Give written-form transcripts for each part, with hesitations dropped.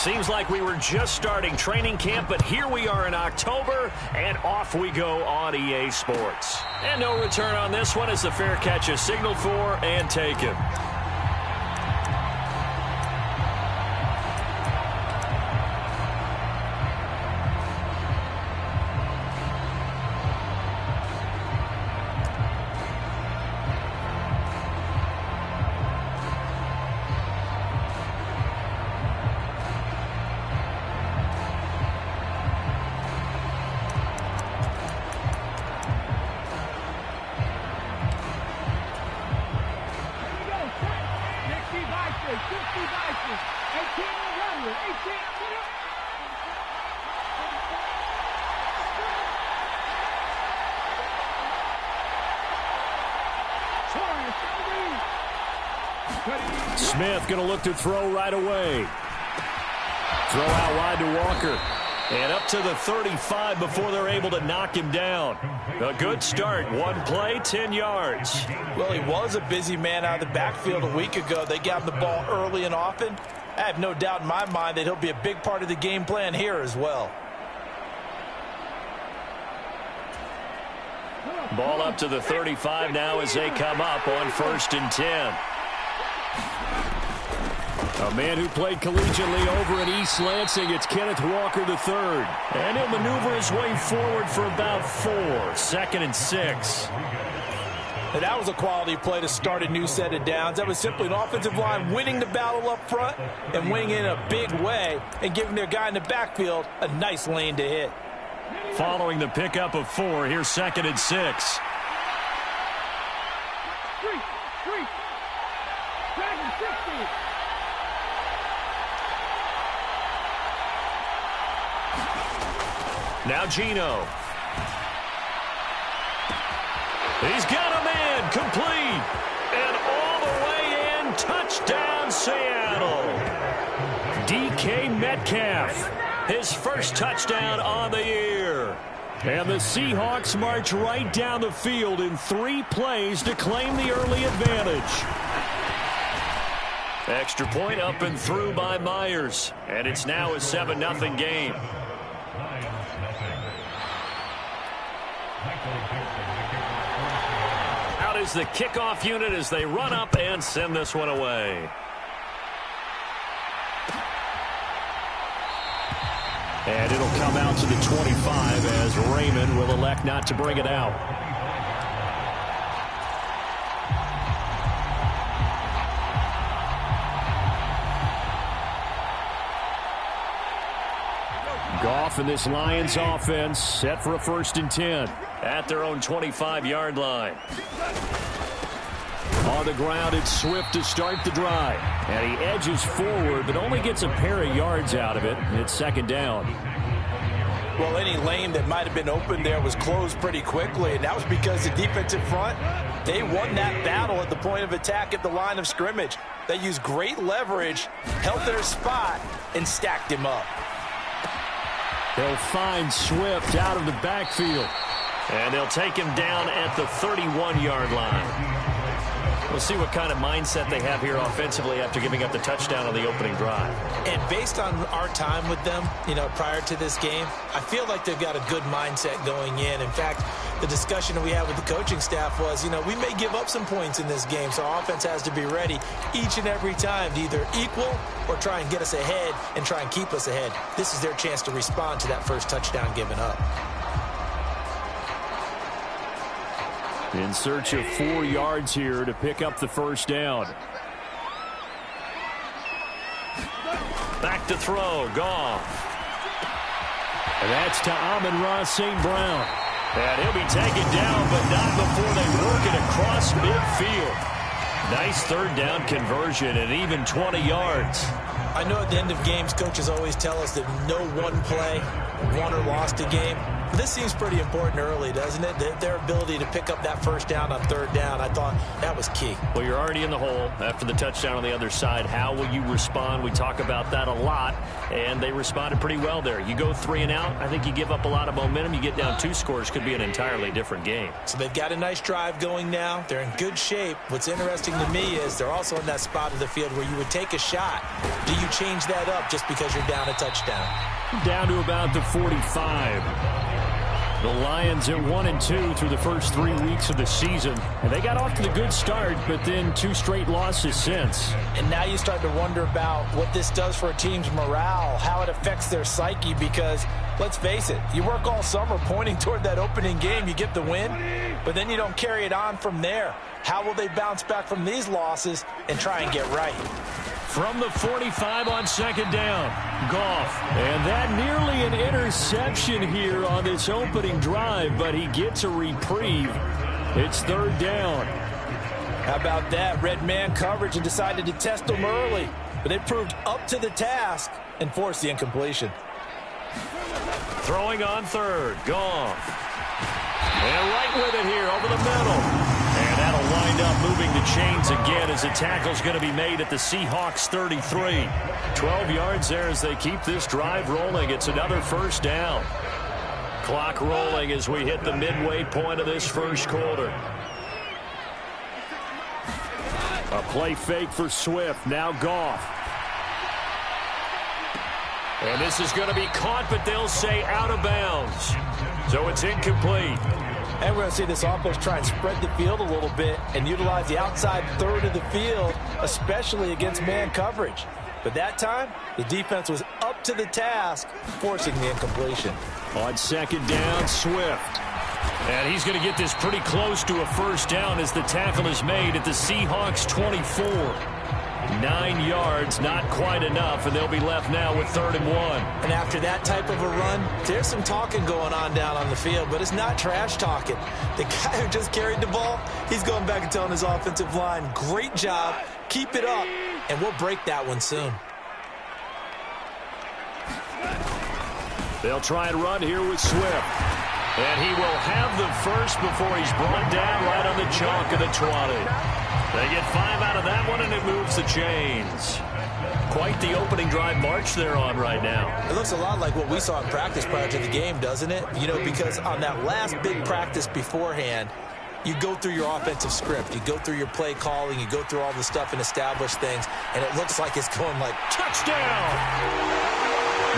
Seems like we were just starting training camp, but here we are in October, and off we go on EA Sports. And no return on this one as the fair catch is signaled for and taken. Smith going to look to throw right away. Throw out wide to Walker. And up to the 35 before they're able to knock him down. A good start. One play, 10 yards. Well, he was a busy man out of the backfield a week ago. They got him the ball early and often. I have no doubt in my mind that he'll be a big part of the game plan here as well. Ball up to the 35 now as they come up on 1st and 10. A man who played collegiately over at East Lansing, it's Kenneth Walker III. And he'll maneuver his way forward for about 4. 2nd and 6. And that was a quality play to start a new set of downs. That was simply an offensive line winning the battle up front and winning in a big way and giving their guy in the backfield a nice lane to hit. Following the pickup of 4, here's 2nd and 6. Now Gino. He's got a man complete. And all the way in, touchdown Seattle. DK Metcalf, his first touchdown on the year. And the Seahawks march right down the field in 3 plays to claim the early advantage. Extra point up and through by Myers. And it's now a 7-0 game. Out is the kickoff unit as they run up and send this one away. And it'll come out to the 25 as Raymond will elect not to bring it out. Goff and this Lions offense set for a 1st and 10. At their own 25-yard line. On the ground, it's Swift to start the drive. And he edges forward, but only gets a pair of yards out of it. It's 2nd down. Well, any lane that might have been open there was closed pretty quickly, and that was because the defensive front, they won that battle at the point of attack at the line of scrimmage. They used great leverage, held their spot, and stacked him up. They'll find Swift out of the backfield. And they'll take him down at the 31-yard line. We'll see what kind of mindset they have here offensively after giving up the touchdown on the opening drive. And based on our time with them, prior to this game, I feel like they've got a good mindset going in. In fact, the discussion that we had with the coaching staff was, we may give up some points in this game, so our offense has to be ready each and every time to either equal or try and get us ahead and try and keep us ahead. This is their chance to respond to that first touchdown given up. In search of 4 yards here to pick up the 1st down. Back to throw, Goff. And that's to Amon-Ra St. Brown. And he'll be taken down, but not before they work it across midfield. Nice 3rd down conversion and even 20 yards. I know at the end of games, coaches always tell us that no one play won or lost a game. This seems pretty important early, doesn't it? Their ability to pick up that 1st down on 3rd down, I thought that was key. Well, you're already in the hole after the touchdown on the other side. How will you respond? We talk about that a lot, and they responded pretty well there. You go 3 and out, I think you give up a lot of momentum. You get down 2 scores, could be an entirely different game. So they've got a nice drive going now. They're in good shape. What's interesting to me is they're also in that spot of the field where you would take a shot. Do you change that up just because you're down a touchdown? Down to about the 45. The Lions at 1-2 through the first 3 weeks of the season. And they got off to the good start, but then 2 straight losses since. And now you start to wonder about what this does for a team's morale, how it affects their psyche, because let's face it, you work all summer pointing toward that opening game, you get the win, but then you don't carry it on from there. How will they bounce back from these losses and try and get right? From the 45 on second down, Goff. And that nearly an interception here on this opening drive, but he gets a reprieve. It's third down. How about that? Red man coverage and decided to test them early, but they proved up to the task and forced the incompletion. Throwing on third, Goff. And right with it here over the middle. And that'll wind up moving the chains again as the tackle's going to be made at the Seahawks 33. 12 yards there as they keep this drive rolling. It's another first down. Clock rolling as we hit the midway point of this first quarter. A play fake for Swift. Now Goff. And this is going to be caught, but they'll say out of bounds. So it's incomplete. And we're going to see this offense try and spread the field a little bit and utilize the outside third of the field, especially against man coverage. But that time, the defense was up to the task, forcing the incompletion. On second down, Swift. And he's going to get this pretty close to a first down as the tackle is made at the Seahawks 24. 9 yards, not quite enough, and they'll be left now with 3rd and 1. And after that type of a run, there's some talking going on down on the field, but it's not trash talking. The guy who just carried the ball, he's going back and telling his offensive line, great job, keep it up, and we'll break that one soon. They'll try and run here with Swift. And he will have the first before he's brought down right on the chalk of the 20. They get 5 out of that one, and it moves the chains. Quite the opening drive march they're on right now. It looks a lot like what we saw in practice prior to the game, doesn't it? You know, because on that last big practice beforehand, you go through your offensive script. You go through your play calling. You go through all the stuff and establish things, and it looks like it's going like, touchdown!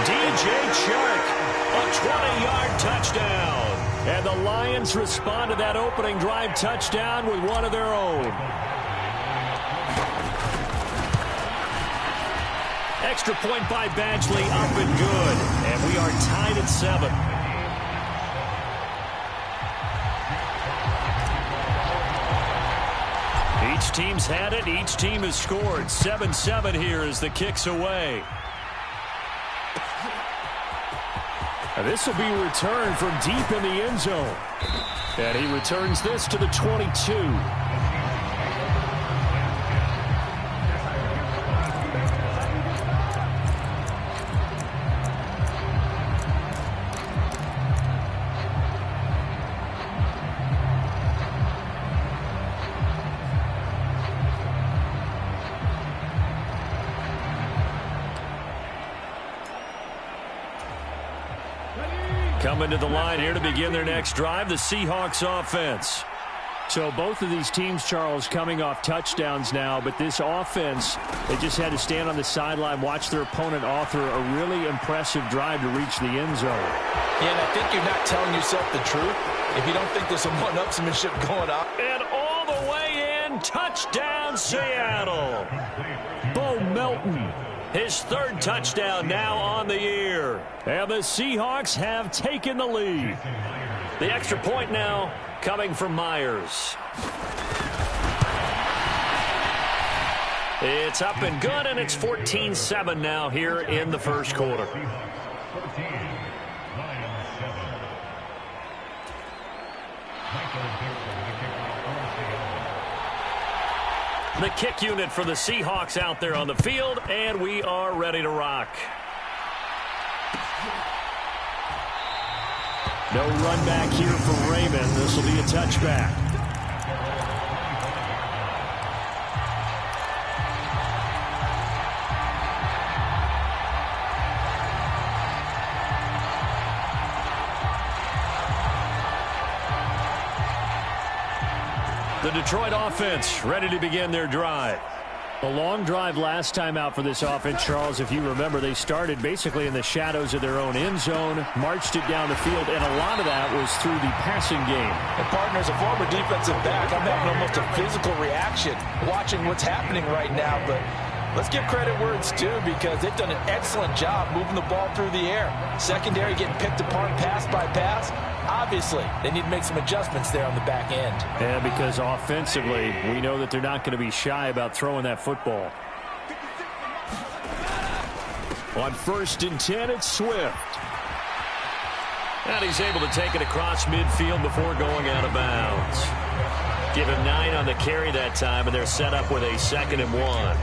DJ Chark, a 20-yard touchdown. And the Lions respond to that opening drive touchdown with one of their own. Extra point by Badgley, up and good. And we are tied at 7. Each team's had it. Each team has scored. 7-7 here as the kick's away. And this will be returned from deep in the end zone. And he returns this to the 22. Coming to the line here to begin their next drive, the Seahawks offense. So both of these teams, Charles, coming off touchdowns now, but this offense, they just had to stand on the sideline, watch their opponent author a really impressive drive to reach the end zone. Yeah, and I think you're not telling yourself the truth if you don't think there's some one-upsmanship going on. And all the way in, touchdown Seattle. Bo Melton. His 3rd touchdown now on the year. And the Seahawks have taken the lead. The extra point now coming from Myers. It's up and good, and it's 14-7 now here in the first quarter. The kick unit for the Seahawks out there on the field, and we are ready to rock. No run back here for Raymond. This will be a touchback. The Detroit offense ready to begin their drive. A long drive last time out for this offense, Charles. If you remember, they started basically in the shadows of their own end zone, marched it down the field, and a lot of that was through the passing game. And partner, as a former defensive back, I'm having almost a physical reaction watching what's happening right now. But let's give credit where it's due, because they've done an excellent job moving the ball through the air. Secondary getting picked apart pass by pass. Obviously, they need to make some adjustments there on the back end. Yeah, because offensively, we know that they're not going to be shy about throwing that football. On 1st and 10, it's Swift. And he's able to take it across midfield before going out of bounds. Give him 9 on the carry that time, and they're set up with a 2nd and 1.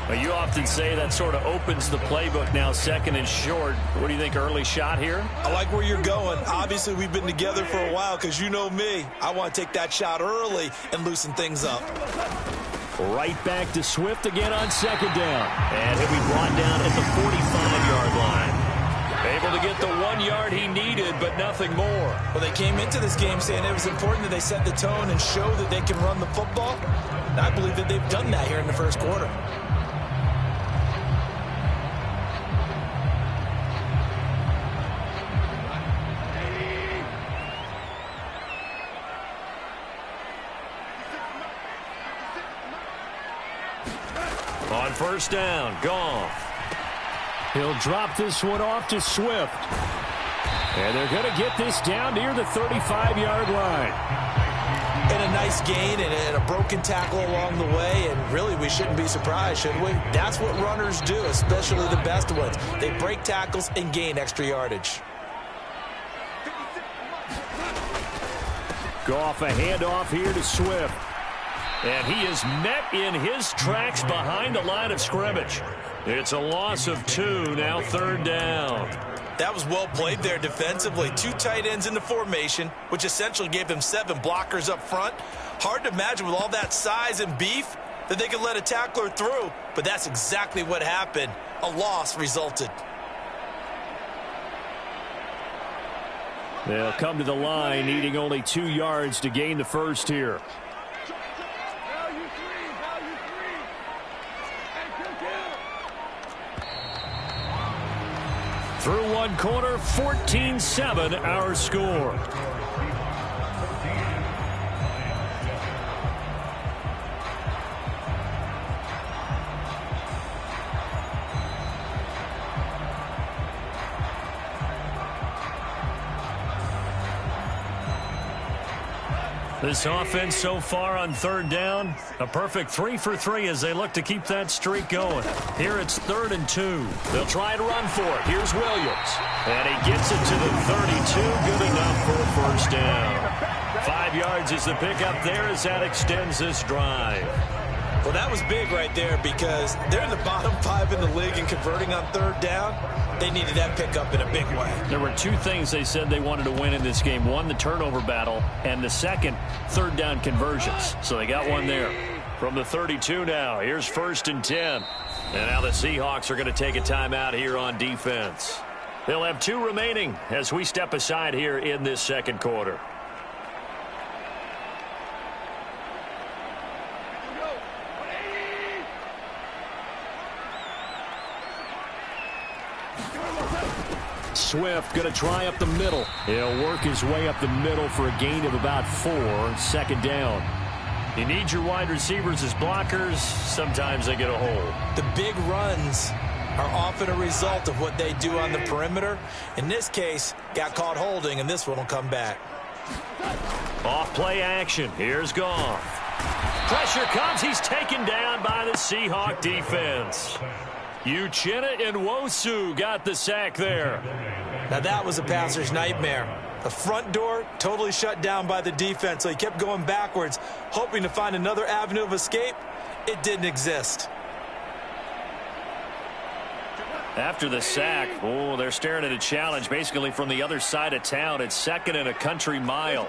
Well, you often say that sort of opens the playbook now, 2nd and short. What do you think, early shot here? I like where you're going. Obviously, we've been together for a while, because you know me. I want to take that shot early and loosen things up. Right back to Swift again on 2nd down. And he'll be brought down at the 45-yard line. Able to get the 1 yard he needed, but nothing more. Well, they came into this game saying it was important that they set the tone and show that they can run the football. And I believe that they've done that here in the first quarter. On 1st down, Goff. He'll drop this one off to Swift. And they're going to get this down near the 35-yard line. And a nice gain and a broken tackle along the way, and really we shouldn't be surprised, should we? That's what runners do, especially the best ones. They break tackles and gain extra yardage. Goff, a handoff here to Swift. And he is met in his tracks behind the line of scrimmage. It's a loss of 2, now 3rd down. That was well played there defensively. 2 tight ends in the formation, which essentially gave them 7 blockers up front. Hard to imagine with all that size and beef that they could let a tackler through, but that's exactly what happened. A loss resulted. They'll come to the line, needing only 2 yards to gain the first here. Through one quarter, 14-7 our score. This offense so far on 3rd down, a perfect 3 for 3 as they look to keep that streak going. Here it's 3rd and 2. They'll try and run for it. Here's Williams. And he gets it to the 32. Good enough for a 1st down. 5 yards is the pickup there as that extends this drive. Well, that was big right there, because they're in the bottom 5 in the league in converting on 3rd down. They needed that pickup in a big way. There were 2 things they said they wanted to win in this game. One, the turnover battle, and the second, 3rd down conversions. So they got one there. From the 32 now, here's 1st and 10. And now the Seahawks are going to take a timeout here on defense. They'll have 2 remaining as we step aside here in this 2nd quarter. Swift going to try up the middle. He'll work his way up the middle for a gain of about 4. 2nd down. You need your wide receivers as blockers. Sometimes they get a hole. The big runs are often a result of what they do on the perimeter. In this case, got caught holding, and this one will come back. Off play action. Here's Goff. Pressure comes. He's taken down by the Seahawk defense. Uchenna and Nwosu got the sack there. Now that was a passer's nightmare. The front door totally shut down by the defense, so he kept going backwards, hoping to find another avenue of escape. It didn't exist. After the sack, they're staring at a challenge basically from the other side of town. It's 2nd and a country mile.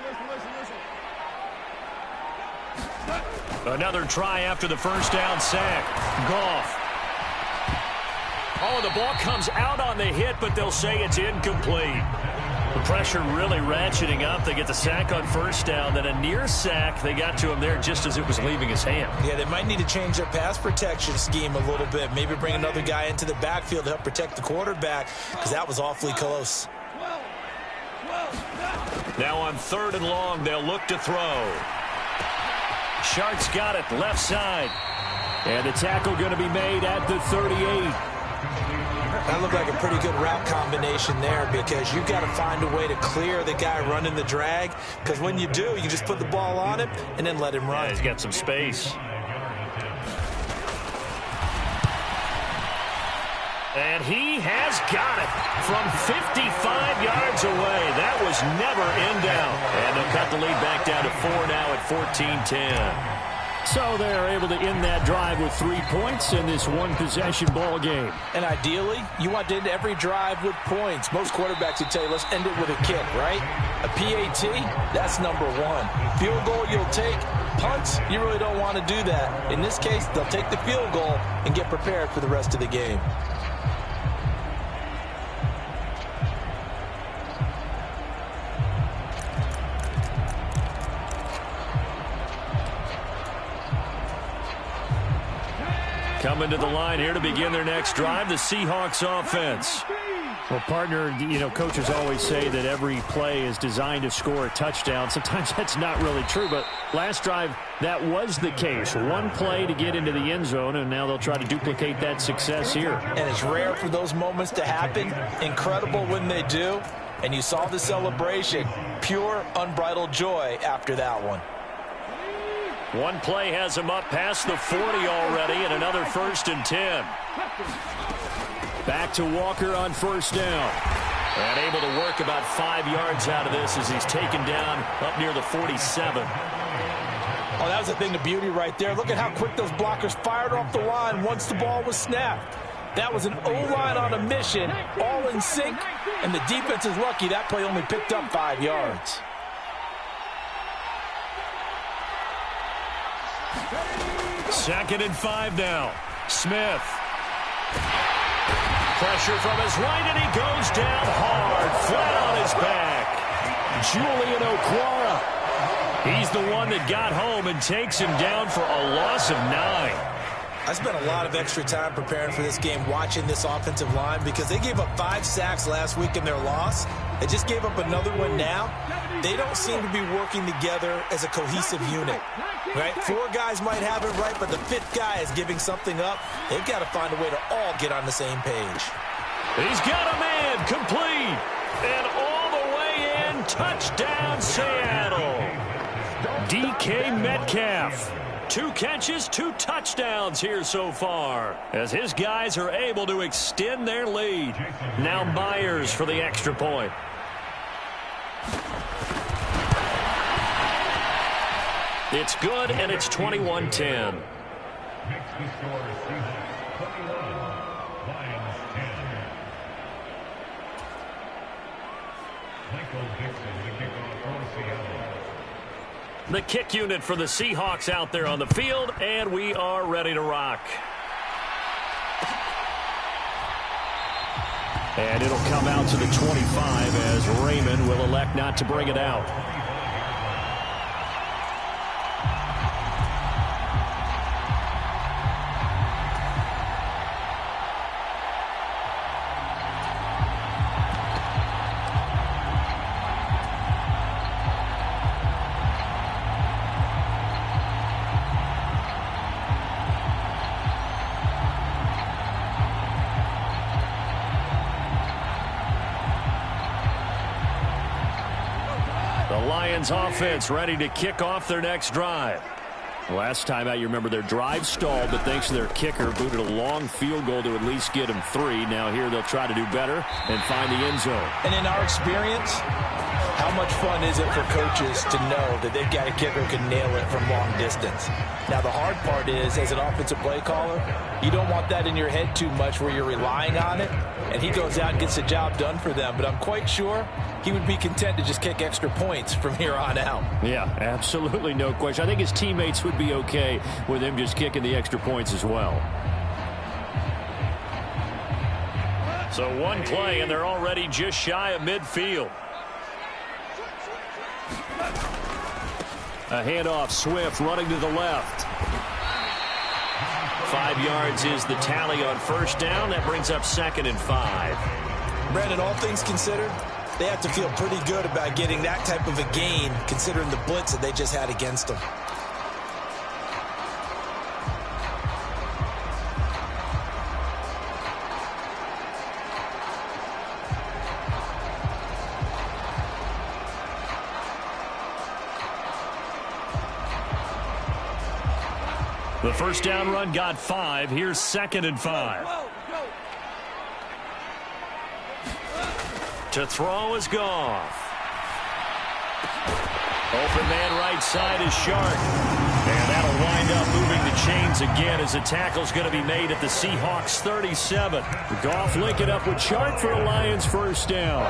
Another try after the 1st down sack. Goff. Oh, the ball comes out on the hit, but they'll say it's incomplete. The pressure really ratcheting up. They get the sack on first down, then a near sack. They got to him there just as it was leaving his hand. Yeah, they might need to change their pass protection scheme a little bit. Maybe bring another guy into the backfield to help protect the quarterback, because that was awfully close. Now on 3rd and long, they'll look to throw. Sharks got it, left side. And the tackle going to be made at the 38. That looked like a pretty good route combination there, because you've got to find a way to clear the guy running the drag, because when you do, you just put the ball on him and then let him run. Yeah, he's got some space. And he has got it from 55 yards away. That was never in down. And they'll cut the lead back down to 4 now at 14-10. So they're able to end that drive with 3 points in this one-possession ball game. And ideally, you want to end every drive with points. Most quarterbacks would tell you, let's end it with a kick, right? A PAT, that's number 1. Field goal you'll take. Punts, you really don't want to do that. In this case, they'll take the field goal and get prepared for the rest of the game. Coming to the line here to begin their next drive, the Seahawks offense. Well, partner, coaches always say that every play is designed to score a touchdown. Sometimes that's not really true, but last drive, that was the case. One play to get into the end zone, and now they'll try to duplicate that success here. And it's rare for those moments to happen. Incredible when they do. And you saw the celebration. Pure, unbridled joy after that one. One play has him up past the 40 already, and another 1st and 10. Back to Walker on 1st down. And able to work about 5 yards out of this as he's taken down up near the 47. Oh, that was a thing of beauty right there. Look at how quick those blockers fired off the line once the ball was snapped. That was an O-line on a mission, all in sync, and the defense is lucky that play only picked up 5 yards. Second and 5 now. Smith. Pressure from his right, and he goes down hard, flat on his back. Julian Okwara. He's the one that got home and takes him down for a loss of 9. I spent a lot of extra time preparing for this game, watching this offensive line, because they gave up 5 sacks last week in their loss. They just gave up another one now. They don't seem to be working together as a cohesive unit, right? 4 guys might have it right, but the 5th guy is giving something up. They've got to find a way to all get on the same page. He's got a man complete, and all the way in, touchdown Seattle. DK Metcalf. 2 catches, 2 touchdowns here so far, as his guys are able to extend their lead. Now Myers for the extra point. It's good, and it's 21-10. The kick unit for the Seahawks out there on the field, and we are ready to rock. And it'll come out to the 25 as Raymond will elect not to bring it out. Offense ready to kick off their next drive. Last time out, you remember their drive stalled, but thanks to their kicker, booted a long field goal to at least get them 3. Now here they'll try to do better and find the end zone. And in our experience, how much fun is it for coaches to know that they've got a kicker who can nail it from long distance? Now, the hard part is, as an offensive play caller, you don't want that in your head too much where you're relying on it, and he goes out and gets the job done for them. But I'm quite sure he would be content to just kick extra points from here on out. Yeah, absolutely no question. I think his teammates would be okay with him just kicking the extra points as well. So one play, and they're already just shy of midfield. A handoff, Swift running to the left. 5 yards is the tally on first down. That brings up 2nd and 5. Brandon, all things considered, they have to feel pretty good about getting that type of a gain considering the blitz that they just had against them. The first down run got 5. Here's 2nd and 5. To throw is Goff. Open man right side is Shark. And that'll wind up moving the chains again as the tackle's going to be made at the Seahawks 37. Goff linking up with Shark for a Lions first down.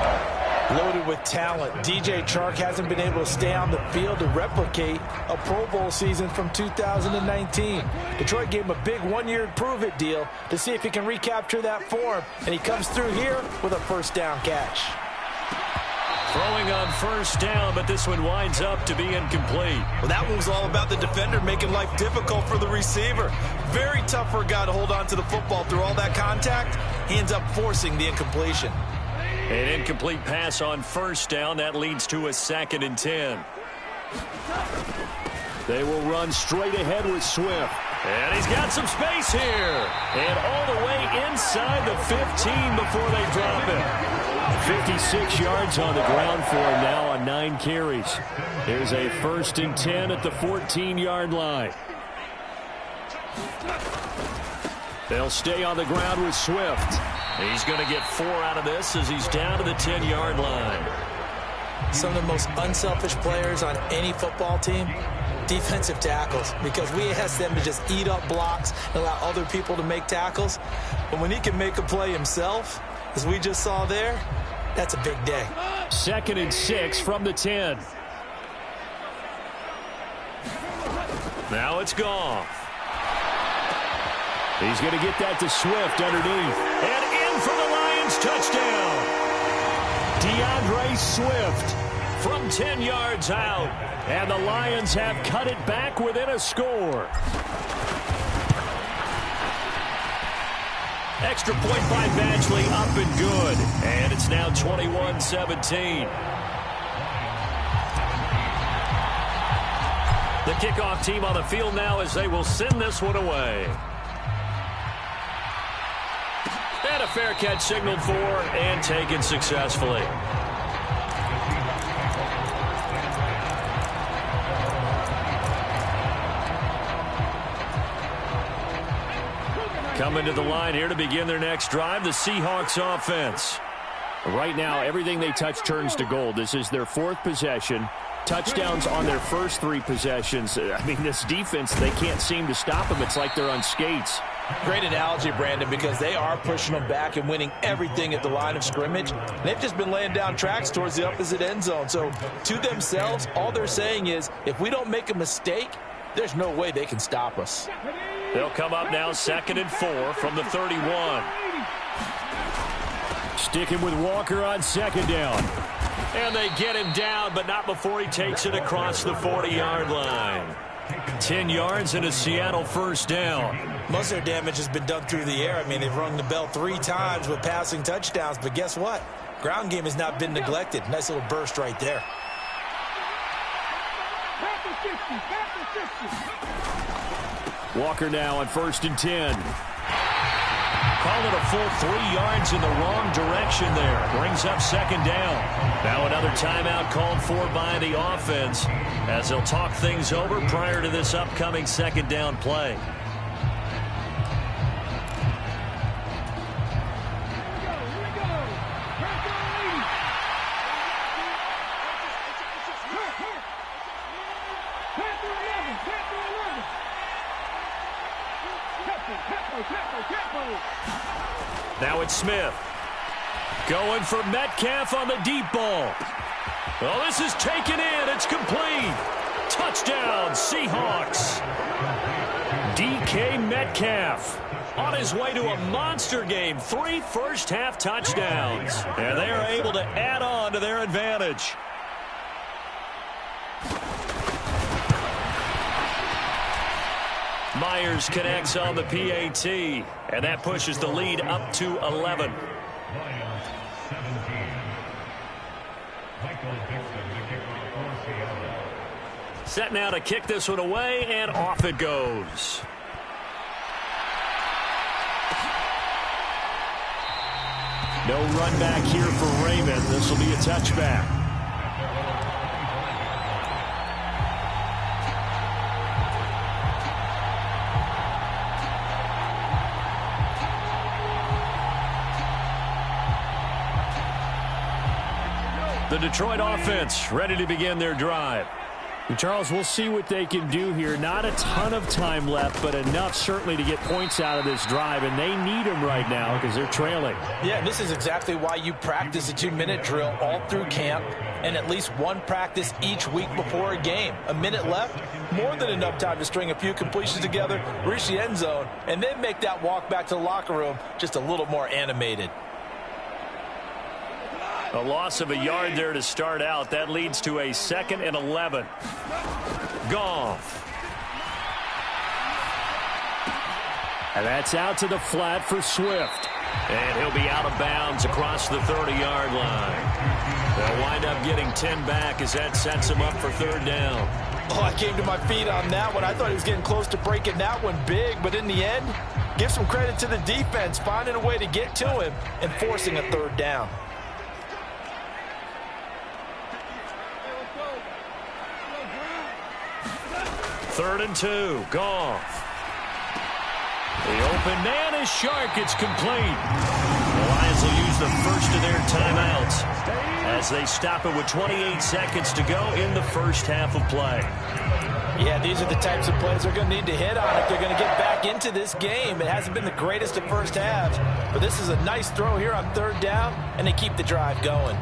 Loaded with talent. DJ Chark hasn't been able to stay on the field to replicate a Pro Bowl season from 2019. Detroit gave him a big one-year prove-it deal to see if he can recapture that form, and he comes through here with a first down catch. Throwing on first down, but this one winds up to be incomplete. Well, that one was all about the defender making life difficult for the receiver. Very tough for a guy to hold on to the football through all that contact. He ends up forcing the incompletion. An incomplete pass on first down. That leads to a 2nd and 10. They will run straight ahead with Swift. And he's got some space here. And all the way inside the 15 before they drop it. 56 yards on the ground for him now on 9 carries. There's a 1st and 10 at the 14-yard line. They'll stay on the ground with Swift. He's going to get 4 out of this as he's down to the 10-yard line. Some of the most unselfish players on any football team, defensive tackles, because we ask them to just eat up blocks and allow other people to make tackles. But when he can make a play himself, as we just saw there, that's a big day. 2nd and 6 from the 10. Now it's Goff. He's going to get that to Swift underneath. And in for the Lions touchdown. DeAndre Swift from 10 yards out. And the Lions have cut it back within a score. Extra point by Badgley up and good. And it's now 21-17. The kickoff team on the field now as they will send this one away. And a fair catch signaled for and taken successfully. Coming to the line here to begin their next drive, the Seahawks offense. Right now, everything they touch turns to gold. This is their 4th possession. Touchdowns on their first 3 possessions. I mean, this defense, they can't seem to stop them. It's like they're on skates. Great analogy, Brandon, because they are pushing them back and winning everything at the line of scrimmage. They've just been laying down tracks towards the opposite end zone. So to themselves, all they're saying is, if we don't make a mistake, there's no way they can stop us. They'll come up now 2nd and 4 from the 31. Sticking with Walker on 2nd down. And they get him down, but not before he takes it across the 40-yard line. 10 yards and a Seattle first down. Most of their damage has been done through the air. I mean, they've rung the bell 3 times with passing touchdowns, but guess what? Ground game has not been neglected. Nice little burst right there. Walker now on 1st and 10. Call it a full 3 yards in the wrong direction there. Brings up 2nd down. Now another timeout called for by the offense as they'll talk things over prior to this upcoming 2nd down play. Now it's Smith. Going for Metcalf on the deep ball. Well, this is taken in. It's complete. Touchdown, Seahawks. DK Metcalf on his way to a monster game. 3 first-half touchdowns. And they are able to add on to their advantage. Myers connects on the PAT, and that pushes the lead up to 11. Set now to kick this one away, and off it goes. No run back here for Raymond. This will be a touchback. The Detroit offense ready to begin their drive. And Charles, we'll see what they can do here. Not a ton of time left, but enough certainly to get points out of this drive, and they need them right now because they're trailing. Yeah, this is exactly why you practice a 2-minute drill all through camp and at least one practice each week before a game. A minute left, more than enough time to string a few completions together, reach the end zone, and then make that walk back to the locker room just a little more animated. A loss of a yard there to start out. That leads to a 2nd and 11. Goff. And that's out to the flat for Swift. And he'll be out of bounds across the 30-yard line. They'll wind up getting 10 back as that sets him up for 3rd down. Oh, I came to my feet on that one. I thought he was getting close to breaking that one big, but in the end, give some credit to the defense, finding a way to get to him and forcing a 3rd down. 3rd and 2. Goff. The open man is Shark. It's complete. The Lions will use the first of their timeouts as they stop it with 28 seconds to go in the first half of play. Yeah, these are the types of plays they're going to need to hit on if they're going to get back into this game. It hasn't been the greatest of first halves, but this is a nice throw here on 3rd down, and they keep the drive going.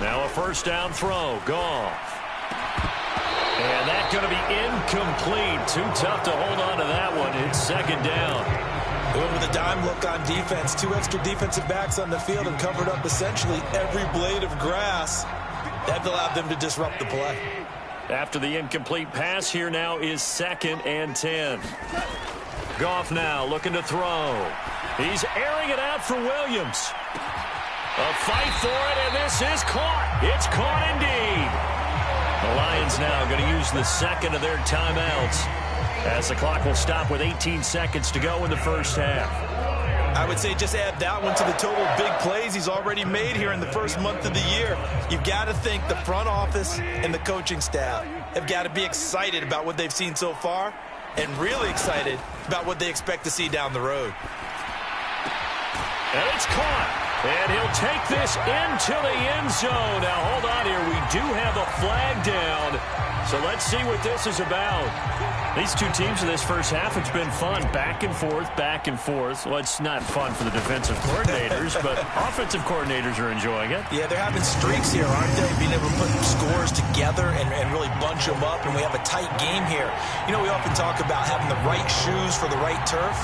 Now a 1st down throw. Goff. And that's going to be incomplete. Too tough to hold on to that one. It's 2nd down. Going with a dime look on defense. 2 extra defensive backs on the field and covered up essentially every blade of grass. That allowed them to disrupt the play. After the incomplete pass, here now is 2nd and 10. Goff now looking to throw. He's airing it out for Williams. A fight for it, and this is caught. It's caught indeed. The Lions now going to use the 2nd of their timeouts as the clock will stop with 18 seconds to go in the first half. I would say just add that one to the total big plays he's already made here in the first month of the year. You've got to think the front office and the coaching staff have got to be excited about what they've seen so far and really excited about what they expect to see down the road. And it's caught. And he'll take this into the end zone. Now, hold on here. We do have a flag down. So let's see what this is about. These two teams in this first half, it's been fun. Back and forth, back and forth. Well, it's not fun for the defensive coordinators, but offensive coordinators are enjoying it. Yeah, they're having streaks here, aren't they? Being able to put scores together and really bunch them up, and we have a tight game here. You know, we often talk about having the right shoes for the right turf.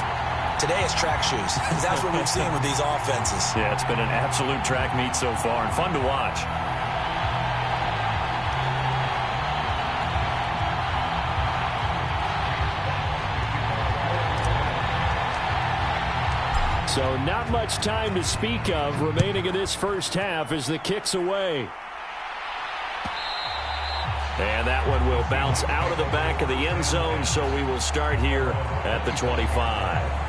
Today is track shoes. That's what we've seen with these offenses. Yeah, it's been an absolute track meet so far and fun to watch. So not much time to speak of remaining in this first half as the kick's away. And that one will bounce out of the back of the end zone, so we will start here at the 25.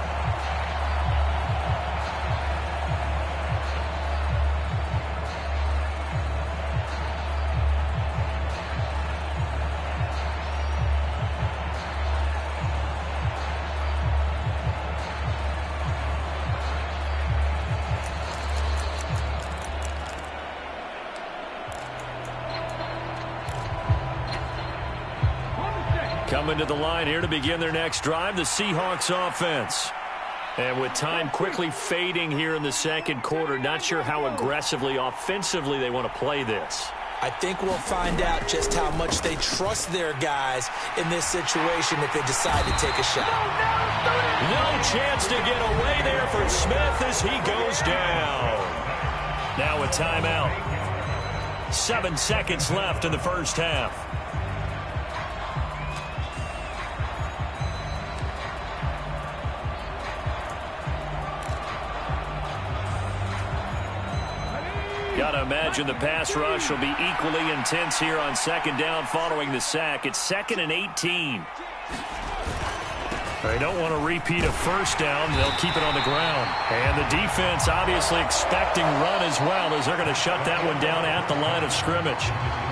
Coming to the line here to begin their next drive, the Seahawks offense. And with time quickly fading here in the second quarter, not sure how aggressively, offensively they want to play this. I think we'll find out just how much they trust their guys in this situation if they decide to take a shot. No chance to get away there for Smith as he goes down. Now a timeout. 7 seconds left in the first half. Got to imagine the pass rush will be equally intense here on second down following the sack. It's 2nd and 18. They don't want to repeat a first down. They'll keep it on the ground. And the defense obviously expecting run as well, as they're going to shut that one down at the line of scrimmage.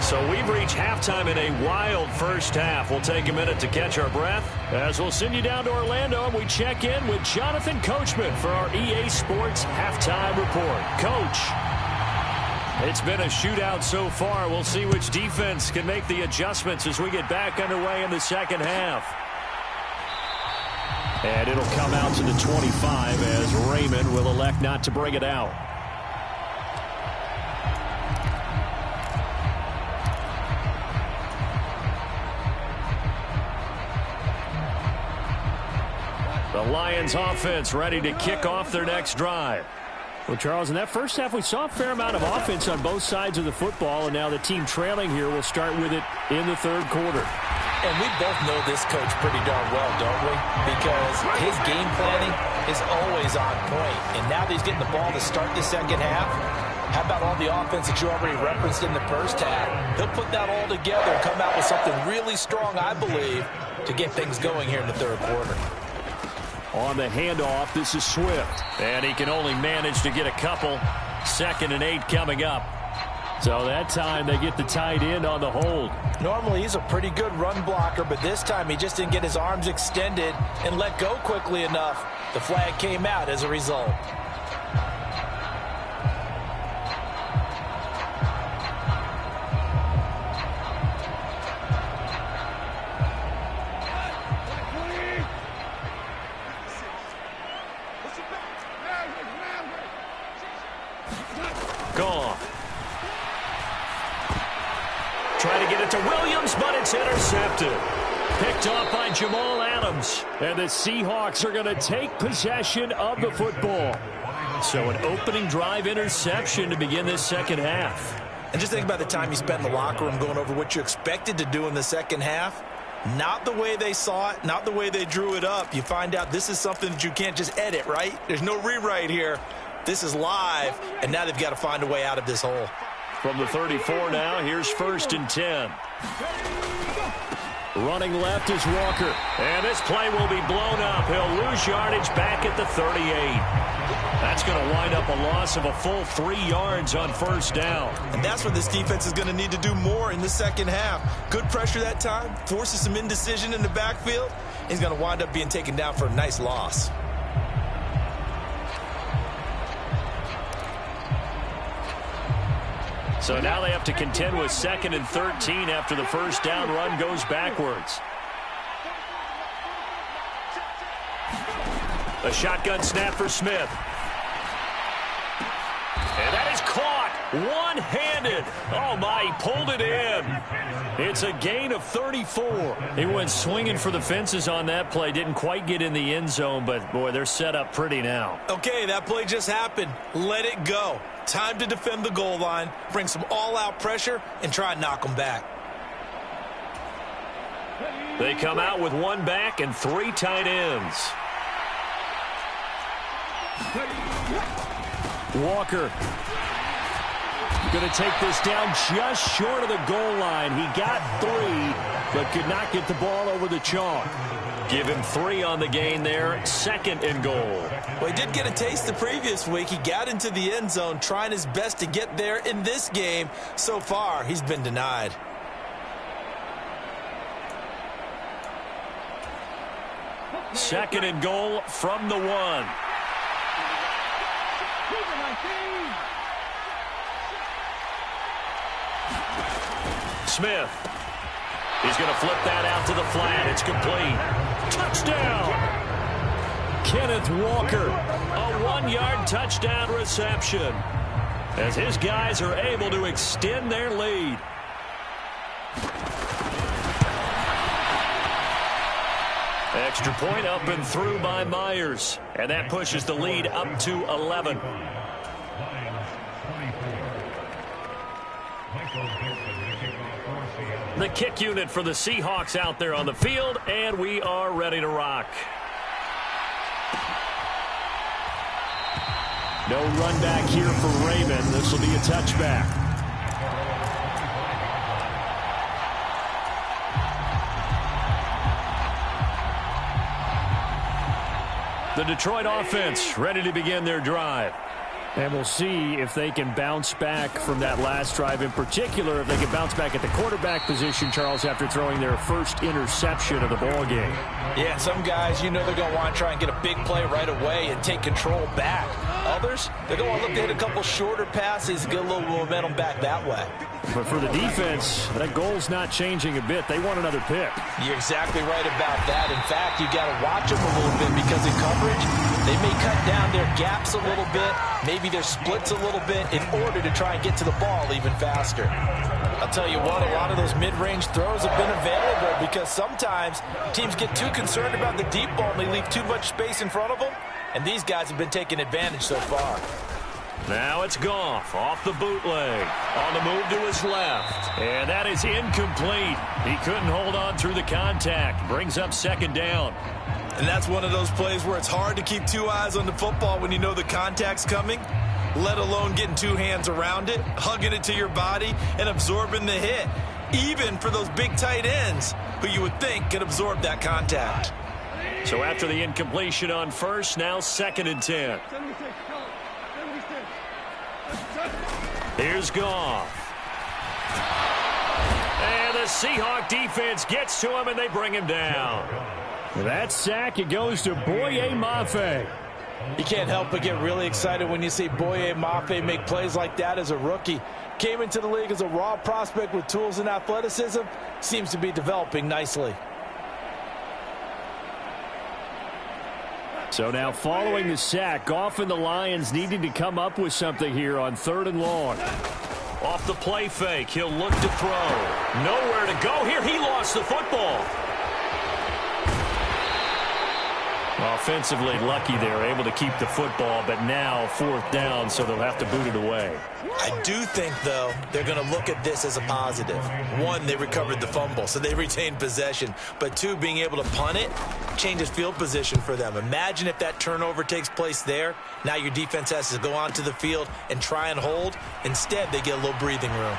So we've reached halftime in a wild first half. We'll take a minute to catch our breath as we'll send you down to Orlando and we check in with Jonathan Coachman for our EA Sports Halftime Report. Coach. It's been a shootout so far. We'll see which defense can make the adjustments as we get back underway in the second half. And it'll come out to the 25 as Raymond will elect not to bring it out. The Lions offense ready to kick off their next drive. Well, Charles, in that first half, we saw a fair amount of offense on both sides of the football, and now the team trailing here will start with it in the third quarter. And we both know this coach pretty darn well, don't we? Because his game planning is always on point. And now that he's getting the ball to start the second half, how about all the offense that you already referenced in the first half? He'll put that all together and come out with something really strong, I believe, to get things going here in the third quarter. On the handoff, this is Swift. And he can only manage to get a couple. 2nd and 8 coming up. So that time they get the tight end on the hold. Normally he's a pretty good run blocker, but this time he just didn't get his arms extended and let go quickly enough. The flag came out as a result. Gone. Try to get it to Williams, but it's intercepted. Picked off by Jamal Adams. And the Seahawks are going to take possession of the football. So an opening drive interception to begin this second half. And just think about the time you spent in the locker room going over what you expected to do in the second half. Not the way they saw it, not the way they drew it up. You find out this is something that you can't just edit, right? There's no rewrite here. This is live, and now they've got to find a way out of this hole. From the 34 now, here's 1st and 10. Running left is Walker. And this play will be blown up. He'll lose yardage back at the 38. That's going to wind up a loss of a full 3 yards on first down. And that's what this defense is going to need to do more in the second half. Good pressure that time, forces some indecision in the backfield. He's going to wind up being taken down for a nice loss. So now they have to contend with 2nd and 13 after the first down run goes backwards. A shotgun snap for Smith. And that is caught one-handed. Oh, my, he pulled it in. It's a gain of 34. He went swinging for the fences on that play. Didn't quite get in the end zone, but, boy, they're set up pretty now. Okay, that play just happened. Let it go. Time to defend the goal line, bring some all-out pressure, and try and knock them back. They come out with 1 back and 3 tight ends. Walker going to take this down just short of the goal line. He got 3, but could not get the ball over the chalk. Give him 3 on the gain there. 2nd and goal. Well, he did get a taste the previous week. He got into the end zone, trying his best to get there in this game. So far, he's been denied. Second and goal from the 1. Smith. He's going to flip that out to the flat. It's complete. Touchdown. Kenneth Walker. A 1-yard touchdown reception. as his guys are able to extend their lead. Extra point up and through by Myers. And that pushes the lead up to 11. The kick unit for the Seahawks out there on the field, and we are ready to rock. No run back here for Raymond. This will be a touchback. The Detroit offense ready to begin their drive. And we'll see if they can bounce back from that last drive, in particular if they can bounce back at the quarterback position, Charles, after throwing their first interception of the ball game. Yeah, some guys, you know they're going to want to try and get a big play right away and take control back. Others, they're going to want to look to hit a couple shorter passes, get a little momentum back that way. But for the defense, that goal's not changing a bit. They want another pick. You're exactly right about that. In fact, you've got to watch them a little bit because in coverage, they may cut down their gaps a little bit, maybe their splits a little bit in order to try and get to the ball even faster. I'll tell you what, a lot of those mid-range throws have been available because sometimes teams get too concerned about the deep ball and they leave too much space in front of them, and these guys have been taking advantage so far. Now it's Goff off the bootleg. On the move to his left. And that is incomplete. He couldn't hold on through the contact. Brings up second down. And that's one of those plays where it's hard to keep two eyes on the football when you know the contact's coming, let alone getting two hands around it, hugging it to your body, and absorbing the hit. Even for those big tight ends who you would think could absorb that contact. So after the incompletion on first, now 2nd and 10. Here's Goff. And the Seahawk defense gets to him, and they bring him down. That sack, it goes to Boye Mafe. You can't help but get really excited when you see Boye Mafe make plays like that as a rookie. Came into the league as a raw prospect with tools and athleticism. Seems to be developing nicely. So now following the sack, Goff and the Lions needing to come up with something here on 3rd and long. Off the play fake, he'll look to throw. Nowhere to go here. He lost the football. Offensively lucky they're able to keep the football, but now 4th down, so they'll have to boot it away. I do think, though, they're going to look at this as a positive. One, they recovered the fumble, so they retained possession. But two, being able to punt it changes field position for them. Imagine if that turnover takes place there. Now your defense has to go onto the field and try and hold. Instead, they get a little breathing room.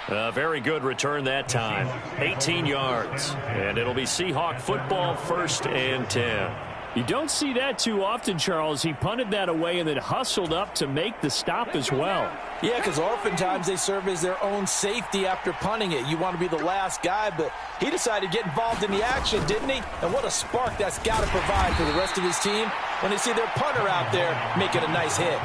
A very good return that time. 18 yards. And it'll be Seahawk football, 1st and 10. You don't see that too often, Charles. He punted that away and then hustled up to make the stop as well. Yeah, because oftentimes they serve as their own safety after punting it. You want to be the last guy, but he decided to get involved in the action, didn't he? And what a spark that's got to provide for the rest of his team when they see their punter out there making a nice hit.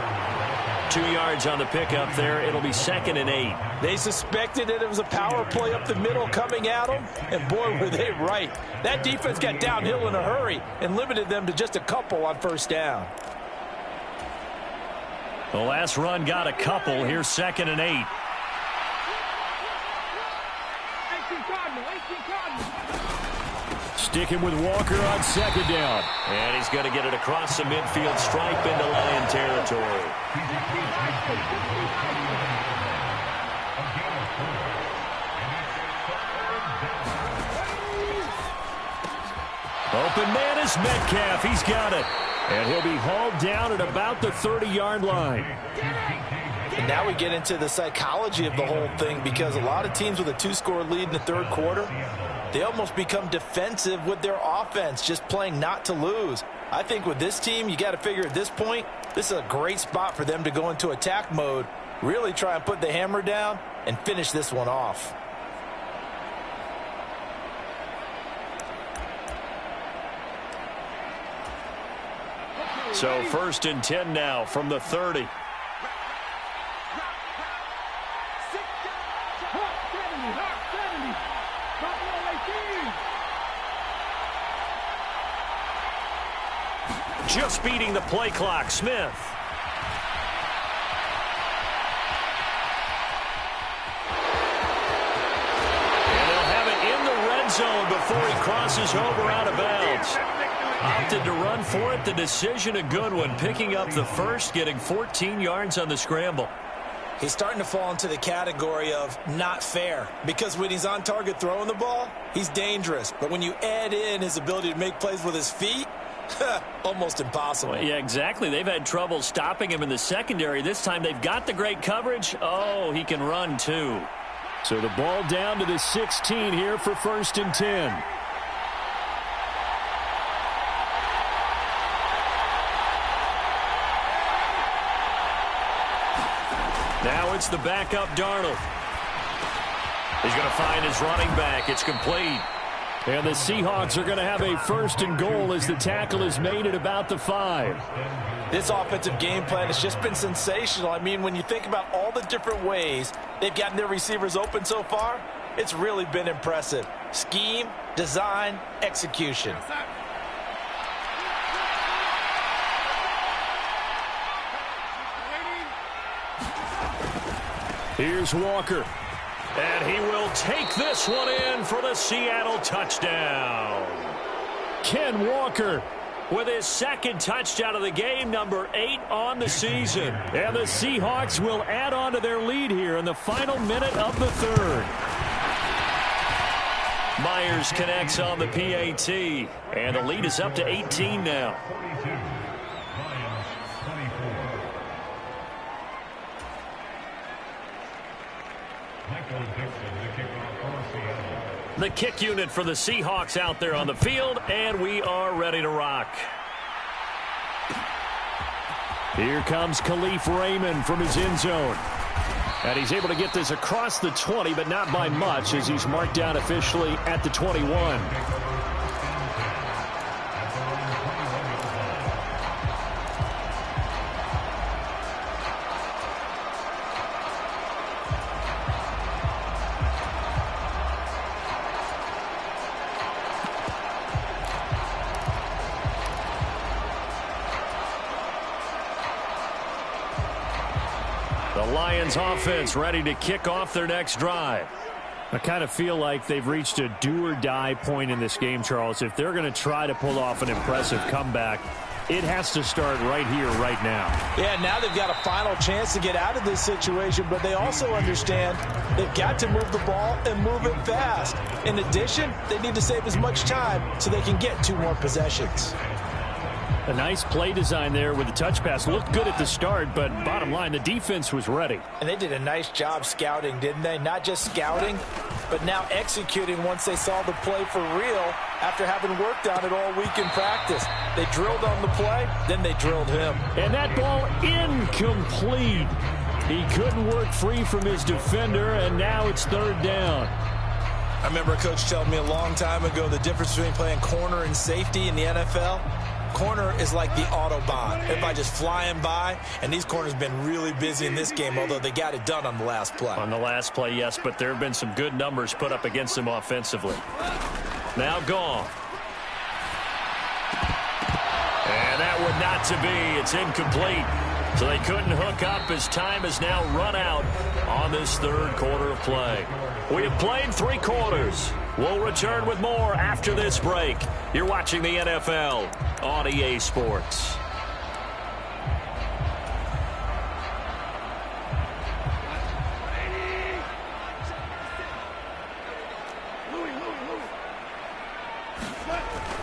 2 yards on the pickup there. It'll be 2nd and 8. They suspected that it was a power play up the middle coming at them, and boy, were they right. That defense got downhill in a hurry and limited them to just a couple on 1st down. The last run got a couple. Here's 2nd and 8. Sticking with Walker on 2nd down. And he's going to get it across the midfield stripe into Lion territory. Open man is Metcalf. He's got it. And he'll be hauled down at about the 30-yard line. And now we get into the psychology of the whole thing, because a lot of teams with a 2-score lead in the 3rd quarter, they almost become defensive with their offense, just playing not to lose. I think with this team, you got to figure at this point, this is a great spot for them to go into attack mode, really try and put the hammer down and finish this one off. So 1st and 10 now from the 30. Just beating the play clock, Smith. Zone before he crosses over out of bounds. Opted to run for it. The decision a good one. Picking up the first, getting 14 yards on the scramble. He's starting to fall into the category of not fair, because when he's on target throwing the ball, he's dangerous. But when you add in his ability to make plays with his feet, almost impossible. Well, yeah, exactly. They've had trouble stopping him in the secondary. This time they've got the great coverage. Oh, he can run too. So the ball down to the 16 here for 1st and 10. Now it's the backup Darnold. He's going to find his running back. It's complete. And the Seahawks are going to have a 1st and goal as the tackle is made at about the 5. This offensive game plan has just been sensational. I mean, when you think about all the different ways they've gotten their receivers open so far, it's really been impressive. Scheme, design, execution. Here's Walker. And he will take this one in for the Seattle touchdown. Ken Walker with his 2nd touchdown of the game, number 8 on the season. And the Seahawks will add on to their lead here in the final minute of the 3rd. Myers connects on the PAT, and the lead is up to 18 now. The kick unit for the Seahawks out there on the field, and we are ready to rock. Here comes Khalif Raymond from his end zone. And he's able to get this across the 20, but not by much, as he's marked down officially at the 21. The Lions offense ready to kick off their next drive. I kind of feel like they've reached a do-or-die point in this game, Charles. If they're going to try to pull off an impressive comeback, it has to start right here, right now. Yeah, now they've got a final chance to get out of this situation, but they also understand they've got to move the ball and move it fast. In addition, they need to save as much time so they can get 2 more possessions. A nice play design there with the touch pass. Looked good at the start, but bottom line, the defense was ready. And they did a nice job scouting, didn't they? Not just scouting, but now executing once they saw the play for real after having worked on it all week in practice. They drilled on the play, then they drilled him. And that ball incomplete. He couldn't work free from his defender, and now it's 3rd down. I remember a coach telling me a long time ago the difference between playing corner and safety in the NFL. Corner is like the Autobahn. Everybody just flying by, and these corners have been really busy in this game, although they got it done on the last play. On the last play, yes, but there have been some good numbers put up against them offensively. Now gone. And that would not to be. It's incomplete. So they couldn't hook up as time has now run out on this 3rd quarter of play. We have played 3 quarters. We'll return with more after this break. You're watching the NFL on EA Sports.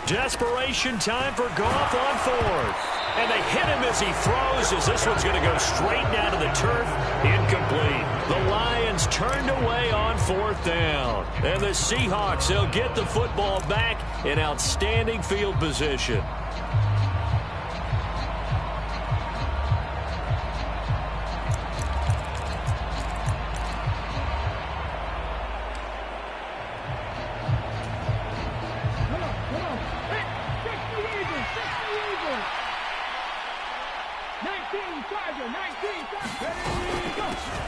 Desperation time for Goff on 4th. And they hit him as he throws, as this one's going to go straight down to the turf. Incomplete. The Lions turned away on 4th down. And the Seahawks, they'll get the football back in outstanding field position.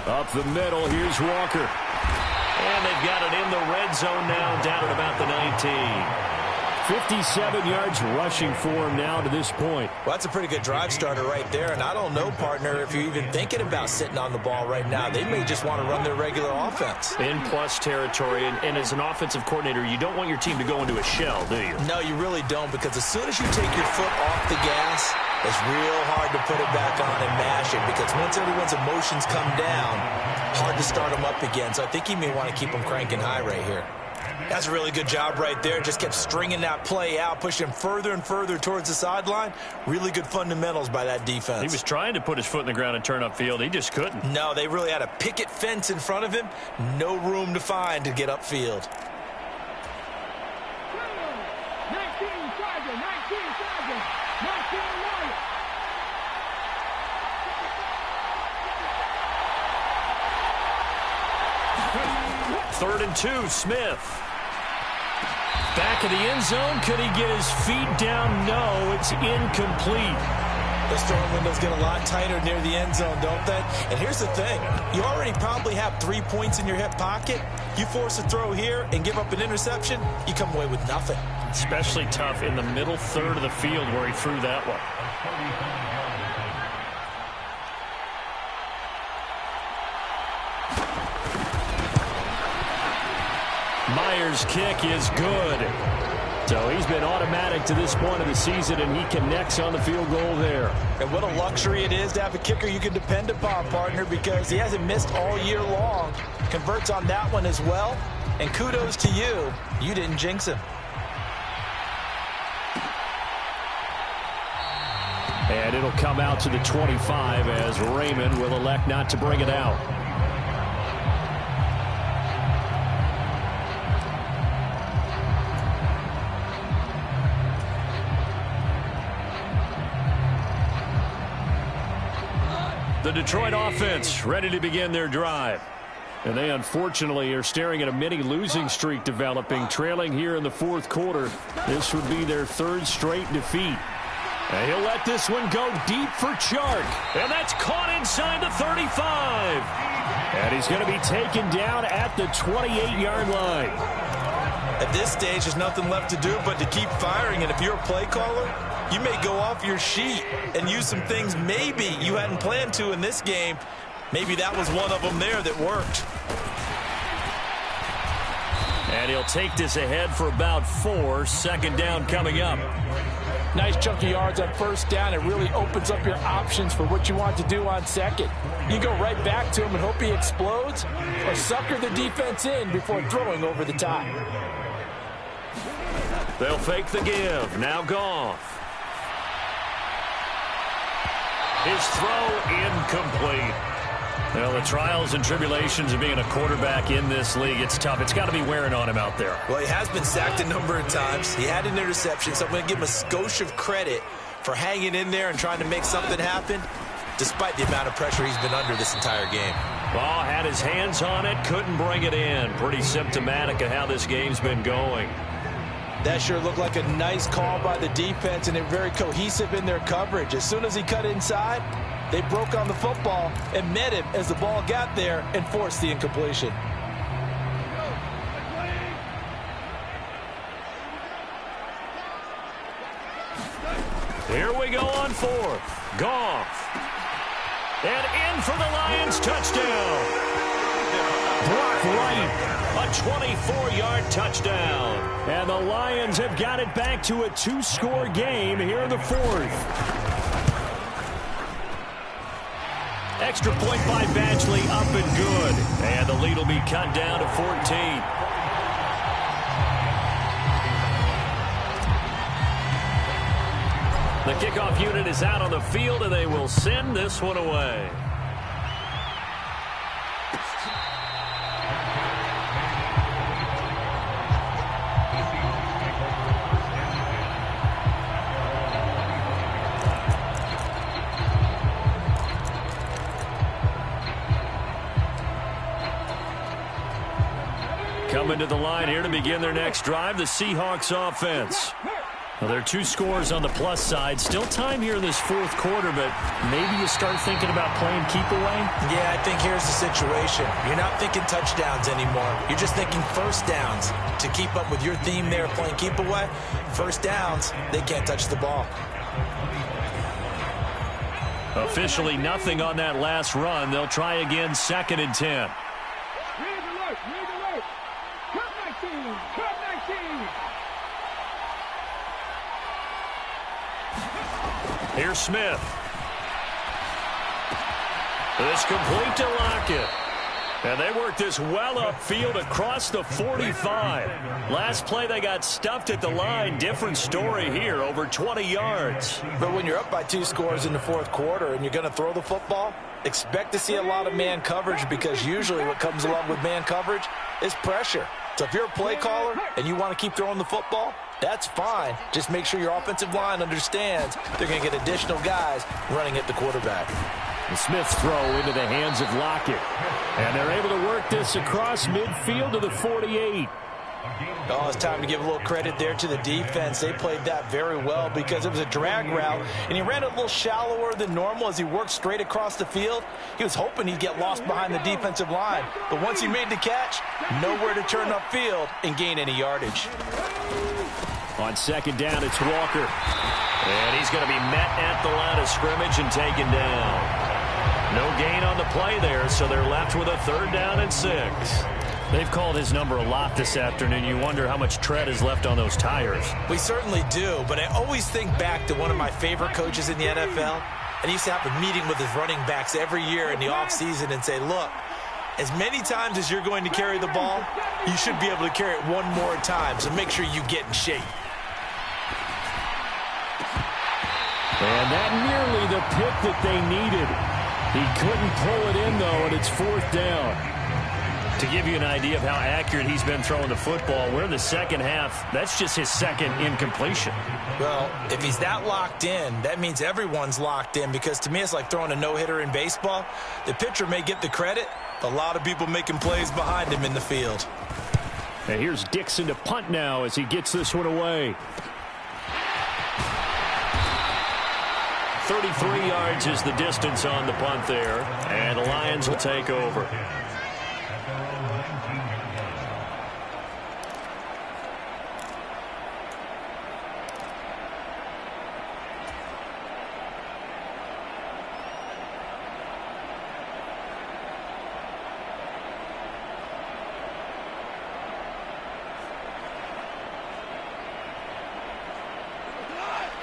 Up the middle, here's Walker. And they've got it in the red zone now, down at about the 19. 57 yards rushing for him now to this point. Well, that's a pretty good drive starter right there, and I don't know, partner, if you're even thinking about sitting on the ball right now. They may just want to run their regular offense. In plus territory, and as an offensive coordinator, you don't want your team to go into a shell, do you? No, you really don't, because as soon as you take your foot off the gas, it's real hard to put it back on and mash it, because once everyone's emotions come down, hard to start them up again. So I think you may want to keep them cranking high right here. That's a really good job right there. Just kept stringing that play out, pushing him further and further towards the sideline. Really good fundamentals by that defense. He was trying to put his foot in the ground and turn upfield. He just couldn't. No, they really had a picket fence in front of him. No room to find to get upfield. 3rd and 2, Smith. Back of the end zone. Could he get his feet down? No, it's incomplete. Those throwing windows get a lot tighter near the end zone, don't they? And here's the thing. You already probably have 3 points in your hip pocket. You force a throw here and give up an interception, you come away with nothing. Especially tough in the middle third of the field where he threw that one. Myers' kick is good. So he's been automatic to this point of the season, and he connects on the field goal there. And what a luxury it is to have a kicker you can depend upon, partner, because he hasn't missed all year long. Converts on that one as well. And kudos to you. You didn't jinx him. And it'll come out to the 25 as Raymond will elect not to bring it out. The Detroit offense ready to begin their drive. And they unfortunately are staring at a mini losing streak developing, trailing here in the 4th quarter. This would be their 3rd straight defeat. And he'll let this one go deep for Chark. And that's caught inside the 35. And he's going to be taken down at the 28-yard line. At this stage, there's nothing left to do but to keep firing. And if you're a play caller, you may go off your sheet and use some things maybe you hadn't planned to in this game. Maybe that was one of them there that worked. And he'll take this ahead for about 4. 2nd down coming up. Nice chunk of yards on 1st down. It really opens up your options for what you want to do on 2nd. You go right back to him and hope he explodes, or sucker the defense in before throwing over the top. They'll fake the give. Now Goff. His throw incomplete. Well, the trials and tribulations of being a quarterback in this league, it's tough. It's got to be wearing on him out there. Well, he has been sacked a number of times. He had an interception, so I'm going to give him a skosh of credit for hanging in there and trying to make something happen, despite the amount of pressure he's been under this entire game. Ball had his hands on it, couldn't bring it in. Pretty symptomatic of how this game's been going. That sure looked like a nice call by the defense, and they're very cohesive in their coverage. As soon as he cut inside, they broke on the football and met him as the ball got there and forced the incompletion. Here we go on 4th. Goff. And in for the Lions touchdown. Brock Wright. A 24-yard touchdown. And the Lions have got it back to a 2-score game here in the 4th. Extra point by Badgley, up and good. And the lead will be cut down to 14. The kickoff unit is out on the field, and they will send this one away. Coming to the line here to begin their next drive, the Seahawks offense. Well, there are 2 scores on the plus side. Still time here in this 4th quarter, but maybe you start thinking about playing keep away? Yeah, I think here's the situation. You're not thinking touchdowns anymore. You're just thinking 1st downs. To keep up with your theme there, playing keep away, 1st downs, they can't touch the ball. Officially nothing on that last run. They'll try again, 2nd and 10. Here's Smith. It's complete to Lockett. And they worked this well upfield across the 45. Last play, they got stuffed at the line. Different story here, over 20 yards. But when you're up by 2 scores in the 4th quarter and you're going to throw the football, expect to see a lot of man coverage, because usually what comes along with man coverage is pressure. So if you're a play caller and you want to keep throwing the football, that's fine. Just make sure your offensive line understands they're going to get additional guys running at the quarterback. The Smith's throw into the hands of Lockett. And they're able to work this across midfield to the 48. Oh, it's time to give a little credit there to the defense. They played that very well because it was a drag route, and he ran it a little shallower than normal as he worked straight across the field. He was hoping he'd get lost behind the defensive line, but once he made the catch, nowhere to turn upfield and gain any yardage. On 2nd down, it's Walker. And he's going to be met at the line of scrimmage and taken down. No gain on the play there, so they're left with a 3rd down and 6. They've called his number a lot this afternoon. You wonder how much tread is left on those tires. We certainly do, but I always think back to one of my favorite coaches in the NFL. And he used to have a meeting with his running backs every year in the offseason and say, look, as many times as you're going to carry the ball, you should be able to carry it one more time, so make sure you get in shape. And that nearly the pick that they needed. He couldn't pull it in, though, and it's 4th down. To give you an idea of how accurate he's been throwing the football, we're in the 2nd half. That's just his 2nd incompletion. Well, if he's that locked in, that means everyone's locked in, because to me it's like throwing a no-hitter in baseball. The pitcher may get the credit, but a lot of people making plays behind him in the field. And here's Dixon to punt now as he gets this one away. 33 yards is the distance on the punt there, and the Lions will take over.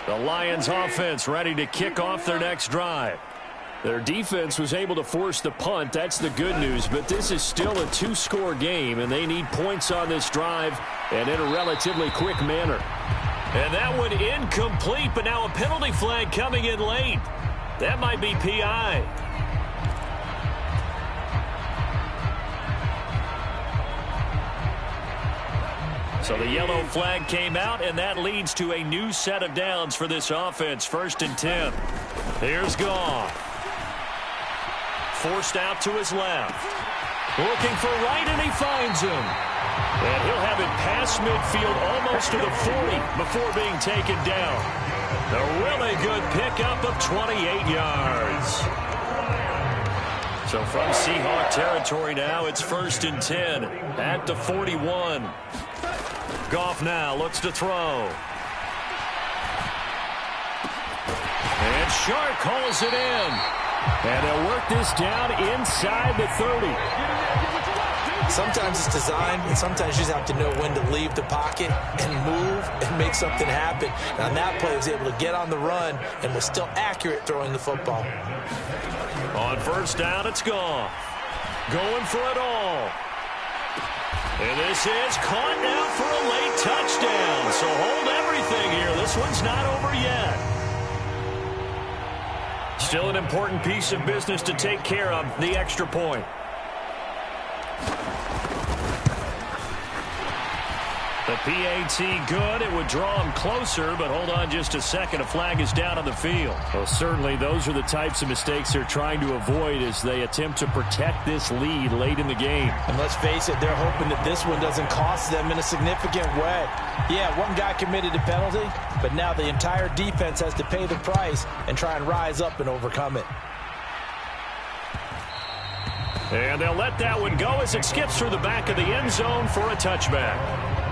The Lions offense ready to kick off their next drive. Their defense was able to force the punt. That's the good news, but this is still a 2-score game, and they need points on this drive and in a relatively quick manner. And that one incomplete, but now a penalty flag coming in late. That might be PI. So the yellow flag came out, and that leads to a new set of downs for this offense. 1st and 10. Here's Goff. Forced out to his left. Looking for right, and he finds him. And he'll have it past midfield almost to the 40 before being taken down. A really good pickup of 28 yards. So from Seahawk territory now, it's 1st and 10 at the 41. Goff now looks to throw. And Shark calls it in. And they'll work this down inside the 30. Sometimes it's designed, and sometimes you just have to know when to leave the pocket and move and make something happen. And on that play, he was able to get on the run and was still accurate throwing the football. On 1st down, it's Goff. Going for it all. And this is caught now for a late touchdown. So hold everything here. This one's not over yet. Still an important piece of business to take care of, the extra point. The PAT good. It would draw him closer, but hold on just a second. A flag is down on the field. Well, certainly those are the types of mistakes they're trying to avoid as they attempt to protect this lead late in the game. And let's face it, they're hoping that this one doesn't cost them in a significant way. Yeah, one guy committed a penalty, but now the entire defense has to pay the price and try and rise up and overcome it. And they'll let that one go as it skips through the back of the end zone for a touchback.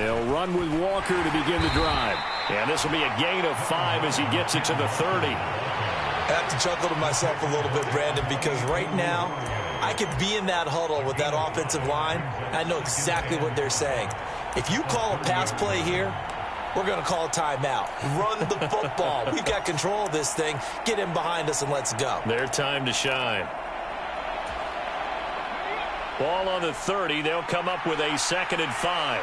They'll run with Walker to begin the drive. And this will be a gain of 5 as he gets it to the 30. I have to chuckle to myself a little bit, Brandon, because right now I could be in that huddle with that offensive line. I know exactly what they're saying. If you call a pass play here, we're going to call a timeout. Run the football. We've got control of this thing. Get in behind us and let's go. Their time to shine. Ball on the 30. They'll come up with a 2nd and 5.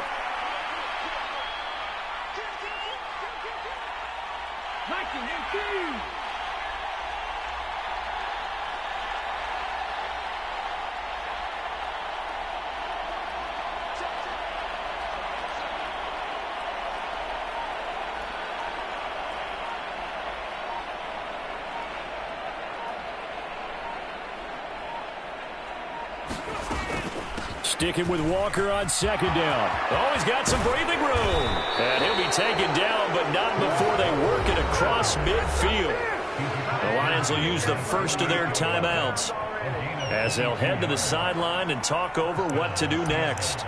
Sticking with Walker on 2nd down. Oh, he's got some breathing room. And he'll be taken down, but not before they work it across midfield. The Lions will use the first of their timeouts as they'll head to the sideline and talk over what to do next.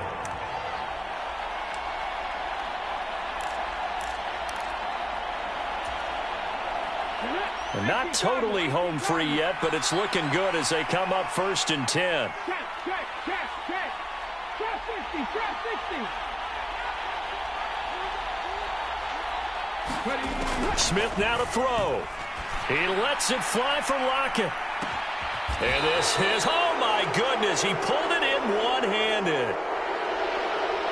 They're not totally home free yet, but it's looking good as they come up 1st and 10. Smith now to throw. He lets it fly for Lockett. And this is, oh my goodness, he pulled it in one-handed.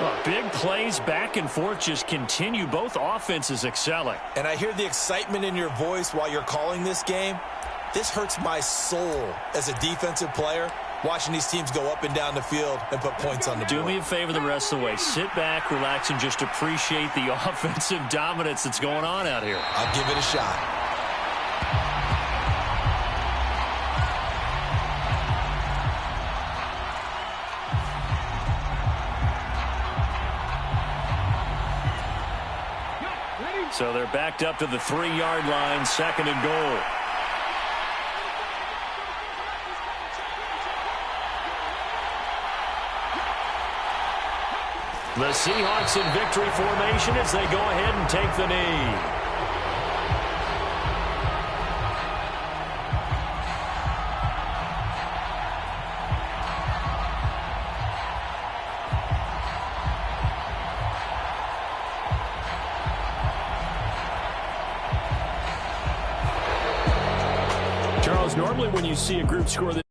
Oh, big plays back and forth just continue. Both offenses excelling. And I hear the excitement in your voice while you're calling this game. This hurts my soul as a defensive player, watching these teams go up and down the field and put points on the board. Do me a favor the rest of the way. Sit back, relax, and just appreciate the offensive dominance that's going on out here. I'll give it a shot. So they're backed up to the 3-yard line, 2nd and goal. The Seahawks in victory formation as they go ahead and take the knee. Charles, normally when you see a group score that